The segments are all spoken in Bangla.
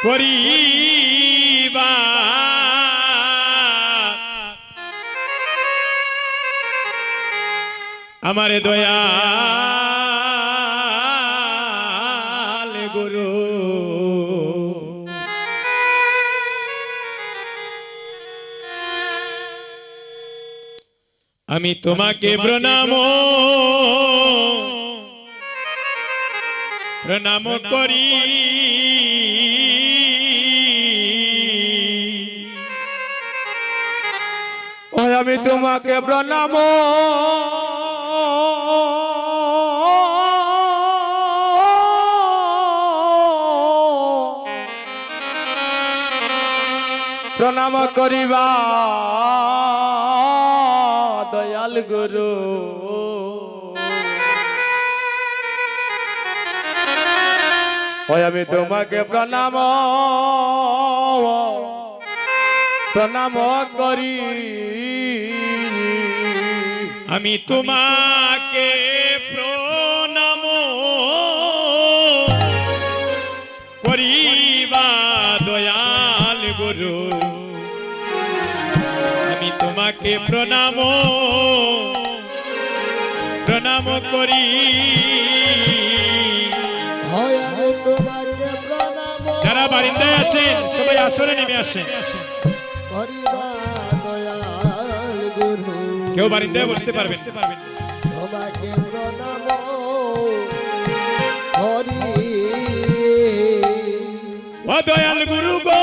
করিবা আমারে দয়াল গুরু আমি তোমাকে প্রণাম করি আমি তোমাকে প্রণাম করিবা দয়াল গুরু আমি তোমাকে প্রণাম করি আমি তোমাকে প্রণাম করিবা দয়াল গুরু আমি তোমাকে প্রণাম করি যারা বারিন্দায় আছেন সবাই আসরে নেমে আসেন কেউ বারিন্দায় বসতে পারবেন তোমাকে প্রণাম করি ও দয়াল গুরু গো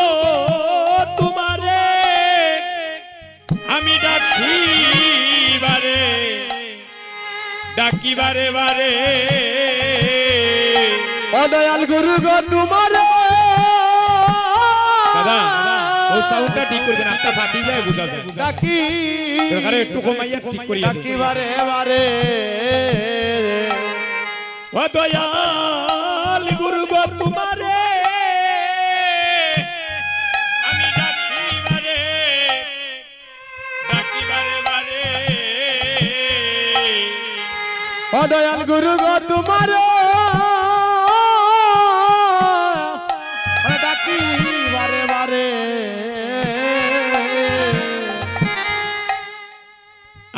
তোমারে আমি ডাকি বারে বারে ও দয়াল গুরু গো তোমারে দাদা ও সাউন্ডটা ঠিক করবেন আপনার ফাটি যায় বুঝা যায় ডাকি আরে একটু কমাইয়া ঠিক করিয়া ডাকি বারে বারে ও দয়াল গুরু গো তোমারে আমি ডাকি বারে বারে ও দয়াল গুরু গো তোমারে ডাকি বারে বারে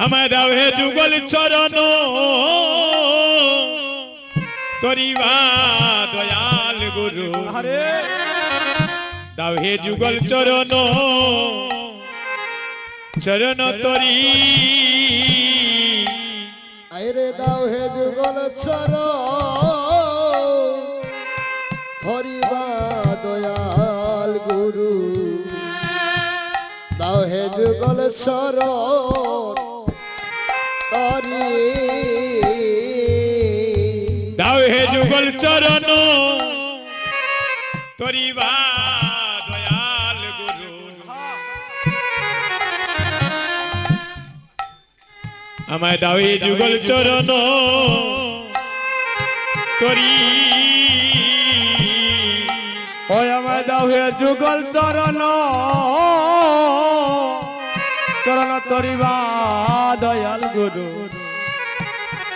আমার দাও হে যুগল চরণ করিবা দয়াল গুরু আরে দাও হে যুগল চরণ তরি আইরে দাও হে যুগল চর ধরিবা দয়াল গুরু দাও হে যুগল চর তরি দাও হে যুগল চরণ তরিবা দয়াল গুরু আমায় দাও হে যুগল চরণ তরি ওই আমায় দাও হে যুগল চরণ তরিবা দয়াল গুরু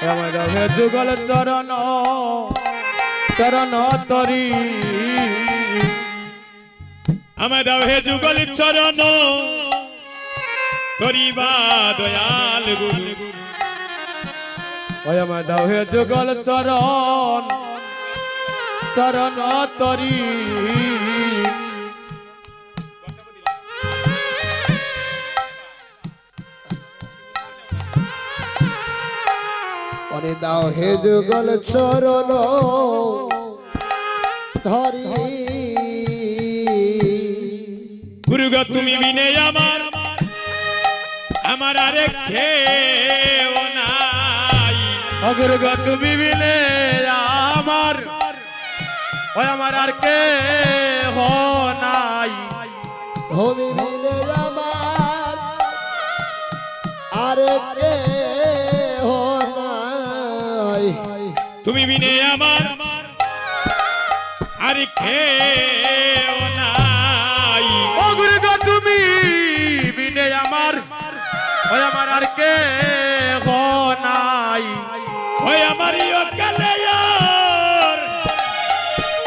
আমায় দাও হে যুগল চরণ তরি আমায় দাও হে যুগল চরণ তরিবা দয়াল গুরু ওই আমায় দাও হে যুগল চরণ তরি অনে দাও হে যুগল চরণ ধরি গুরু গো তুমি বিনে আমার আরে কেউ নাই গুরু গো তুমি বিনে আমার ওই আমার আর কে নাই তুমি বিনে আমার আরে কে নাই তুমি বিনে আমার আরে কেউ নাই ও গুরু গো তুমি বিনে আমার ওই আমার আর কে নাই ওই আমারই অকালে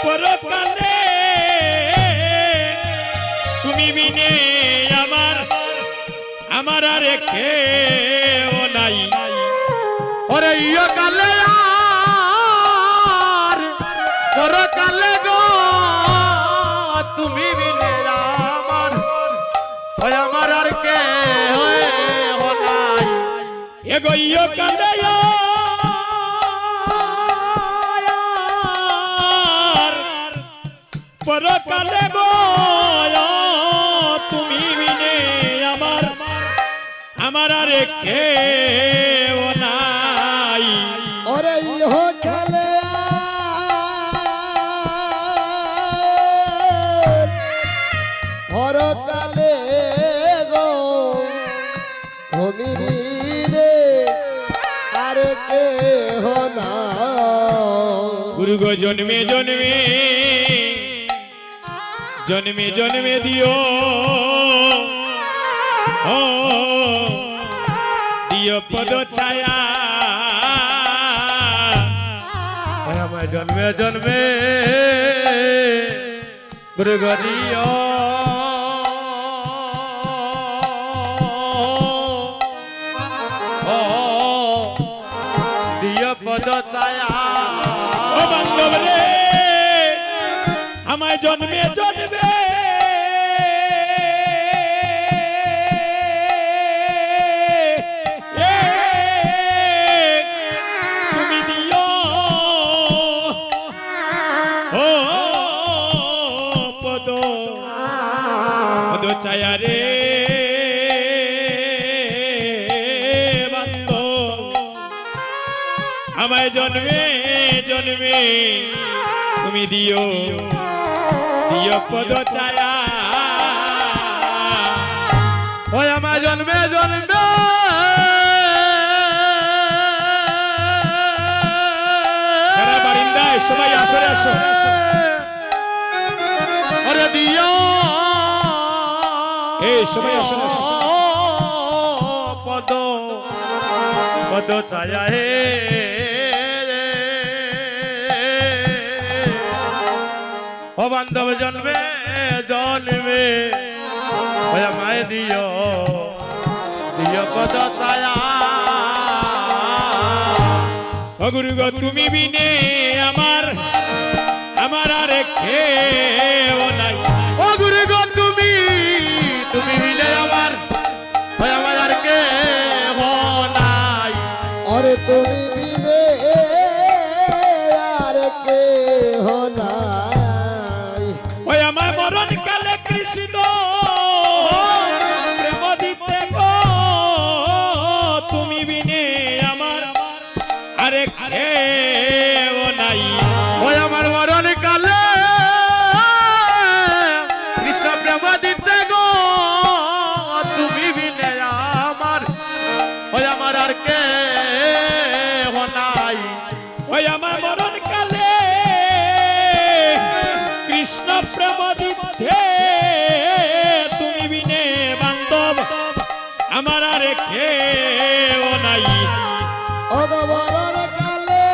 পরকালে আমার আর কেউ নাই। ওরে ইয় কালে আর পরকালে গো তুমি বিনে আমার ওই আমার আর কে নাই। এগোইও কান্দে পরকালে গো তুমি বিনে আমার আমার আর কেউ নাই। ওরে ইহ কালে পরকালে গো তুমি বিনে আর কেহ নাই। গুরু গো জন্মে জন্মে জন্মে জন্মে দিও ও দিও পদ ছায়া। ওই আমার জন্মে জন্মে গুরু গদিও দিয় পদ ছায়া। ও বান্ধব রে আমায় জন্মে জন্মে তুমি দিও ও পদ পদ ছায়া রে বান্ধব আমায় জন্মে জন্মে তুমি দিও দিও পদ ছায়া। ওই আমার জন্মে জন্মে সারা বারিন্দায় সবাই আসরে আসো। ওরে দিও এই সবাই আসরে আসো। পদ পদ ছায়া হে ও বান্ধব জন্মে জন্মে ওই আমায় দিও দিও পদ ছায়া। ও গুরু গো তুমি বিনে আমার আমার আর কেউ নাই। ও গুরু গো তুমি তুমি বিনে আমার ওই আমার আর কে নাই। ওরে তুমি বিনে আর কেহ নাই। ওই আমার মরণ কালে কৃষ্ণ প্রেম দিতে গো তুমি বিনে আমার আরে কেউ নাই। ওই আমার মরণ কালে কৃষ্ণ প্রেম দিতে গো তুমি বিনে আমার ওই আমার আর কে নাই। ওই আমার মরণ কালে কৃষ্ণ প্রেম দিতে তুমি বিনে বান্ধব আমার আর কেউ নাই। অগবরণ কালে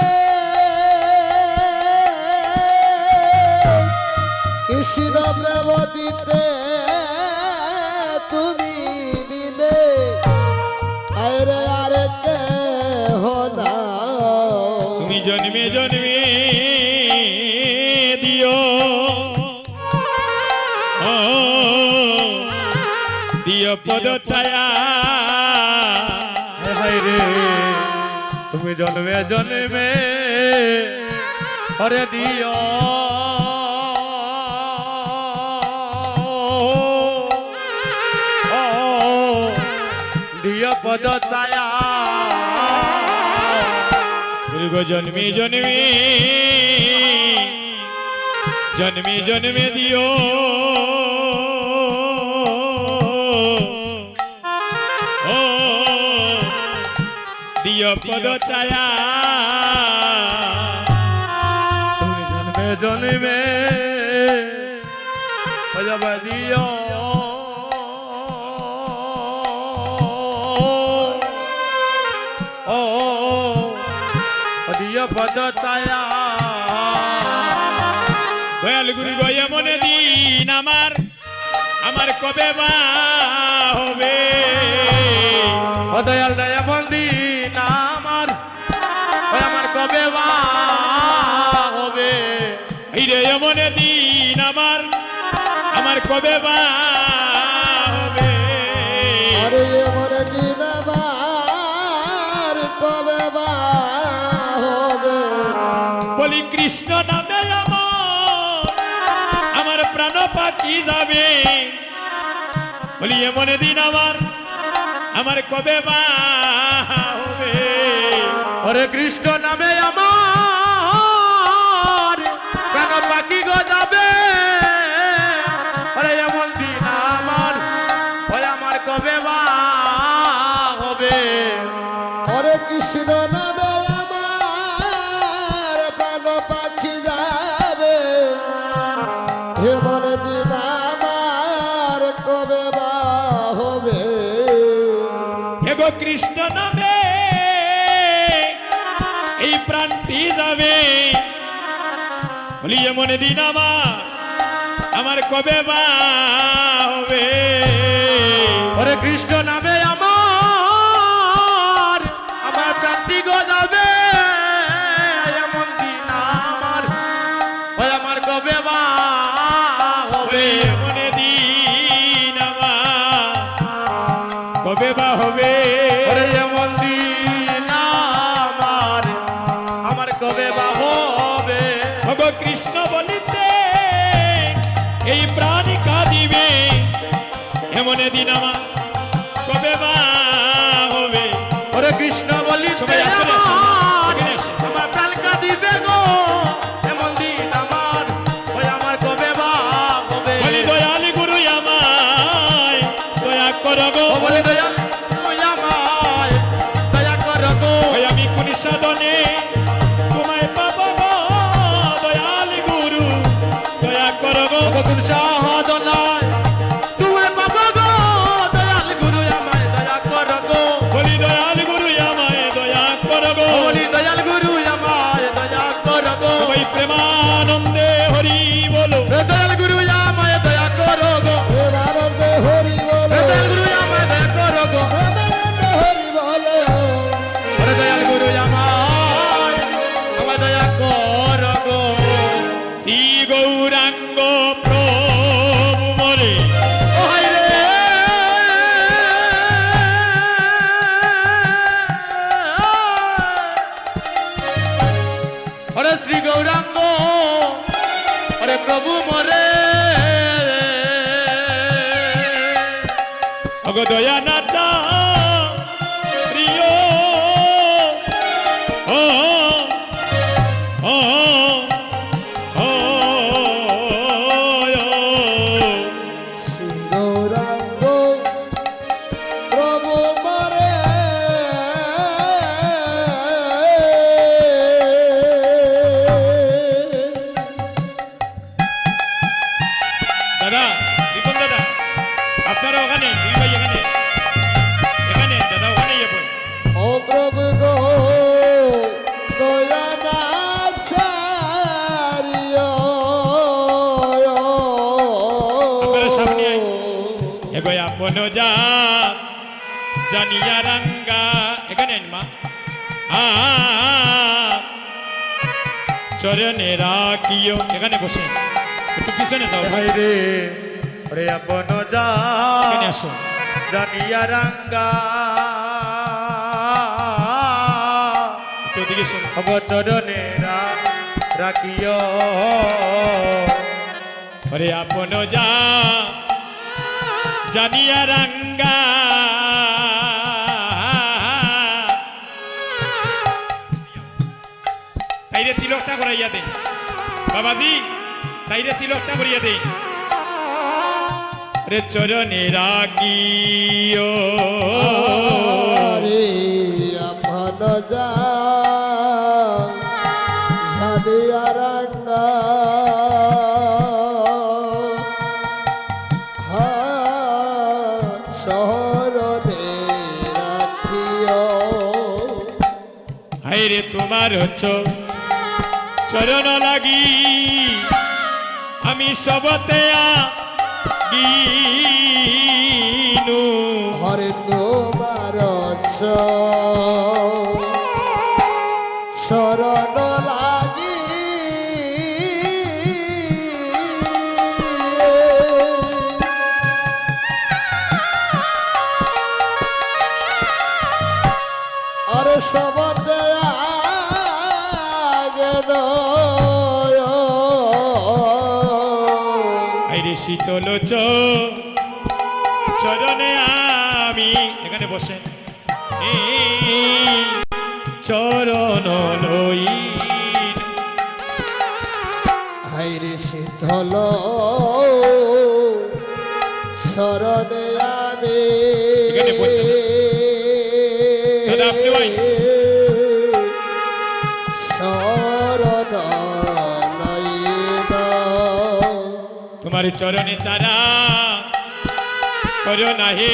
কৃষ্ণ প্রেম দিতে তুমি বিনে আরে আর কেহ নাই। তুমি জন্মে জন্মে দিও ও দিও পদ ছায়া। হায় রে তুমি জন্মে জন্মে হরে দিও ও দিও পদ ছায়া। গুরু গো জন্মে জন্মে জন্মে জন্মে দিও ও দিও পদ ছায়া। তুমি জন্মে জন্মে হরে দিও ও দিও পদ ছায়া। দয়াল গুরু গো এমন দিন আমার আমার কবে বা হবে ও দয়াল রে এমন দিন আমার ওই আমার কবে বা হবে এই রে এমন দিন আমার কবে বা হবে আরে এমন দিন আমার কবে বা হবে বলি কৃষ্ণ নামে আমার প্রাণ পাখি যাবে বলি এমন দিন আমার কবে বা হবে হরে কৃষ্ণ নামে আমার প্রাণ পাখি গো যাবে হরে এমন দিন আমার ওই আমার কবে বা হবে হরে কৃষ্ণ নামে আমার প্রাণ পাখি যাবে এমন দিন আমার কবে বা হবে এগো কৃষ্ণ নামে এই প্রাণটি যাবে বলি এমন দিন আমার কবে বা হবে হরে কৃষ্ণ নামে আমার প্রান্তি গো যাবে এমন দিন আমার ওই আমার কবে বা হবে এমন দিন কবে বা হবে হরে এমন দিন আমার কবে বা হবে ভগো কৃষ্ণ বলিতে এই প্রাণ কাঁদিবে এমন দিন কবে বা হবে হরে কৃষ্ণ বলি সবাই আসেন, এখানে আসেন। আমার প্রাণ কাঁদিবে গো এমন দিন আমার ওই আমার কবে বা হবে বলি দয়াল গুরু আমায় দয়া করো গো ও বলি দয়াল তুই আমায় দয়া কর গো ওই আমি কোন সাধনে তোমায় পাবো গো দয়াল গুরু দয়া করো গো ভগবান সাধনায় তুই পাবো গো দয়াল গুরু আমায় দয়া কর গো বলি দয়াল গুরু আমায় দয়া করো গো ও বলি দয়াল গুরু আমায় দয়া কর গো সবাই প্রেমানন্দে হরি বলো হে দয়াল গুরু আমায় দয়া কর গো প্রেমানন্দে হরি বলো হে দয়াল গুরু আমায় দয়া কর গো প্রেমানন্দে হরি বলো ওরে দয়াল গুরু আমায় দয়া কর গো শ্রী গৌরাঙ্গ প্রভু মরে ও হাই রে ওরে শ্রী গৌরাঙ্গ ওরে প্রভু মরে অগ দয়া নাচা প্রিয় ও ও ও গৌরাঙ্গ প্রভু মরে দাদা রিপন দাদা আপনারা ওখানে দুই ভাই এখানে এখানে দাদা ওখানে ইয়ে বই ও প্রভু গো দয়া না ছাড়িও আপনারা সামনে আই এগো আপন যা জানিয়া রাঙ্গা এখানে আইন মা চরণে রাখিও এখানে বসে একটু পিছনে যাও হাই রে ওরে আপন যা এখানে আসো জানিয়া রাঙ্গা একটু ওদিকে শোনো অবচরণে রাখিও ওরে আপন যা জানিয়া রাঙ্গা তাইরে তিলকটা করাইয়া দে বাবাদি তাইরে তিলকটা করিয়া দে রে চরণে রাখিও আরে আপন যা ঝালিয়া রাঙ্গা শহরে রাখিও হাইরে তোমার চরণ লাগি আমি সবতে লাগিনু হরে তোমার শরণ লাগি আরে সবতে আগেন আইরে শীতল চরণে আমি এখানে বসে চরণ লই হাইরে শীতল শরণে আমি এখানে বলতে দাদা, আপনি ভাই। শরণ লইব তোমার চরণে চারা করো না হে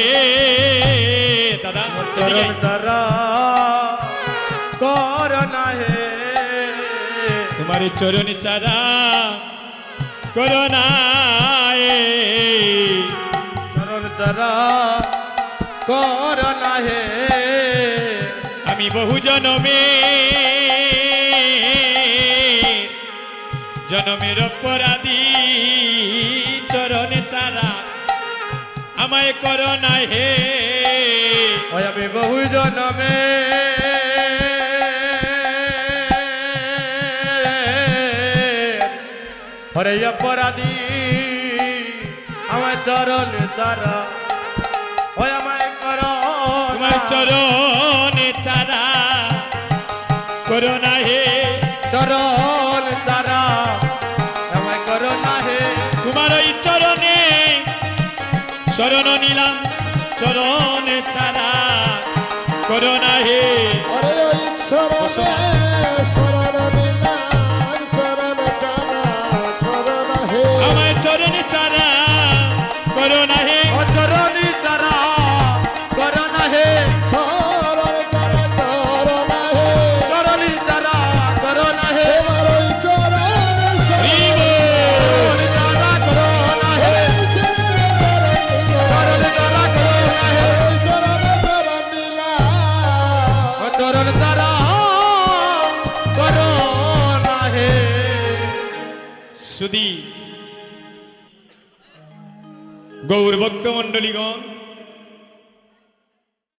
দাদা চরণ চারা কর না হে তোমার চরণে চারা করো না হে চরণ চারা কর না হে আমি বহু জনমের অপরাধী চরণে চারা আমায় করো না হে ওই আমি বহু জনমে হরে অপরাধী আমার চরণ চারা ওই আমায় কর তোমার চরণে চারা করো না হে চরণ চারা আমায় কর না হে তোমার ওই চরণে শরণ নিলাম চরণে চারা করো না হে আরে ওই শরণে শরণ দিলাম চরণ কানা করণ হে আমায় চরণে চারা করো না হে ও চরণী চারা কর না হে চরণ কানা করণ হে চরণী চারা কর না হে তোমার ওই চরণ হরিব। চরণী চারা কর না হে চরণী চারা কর না হে ও চরণ চারা কর না হে সুধী গৌর ভক্ত মন্ডলীগণ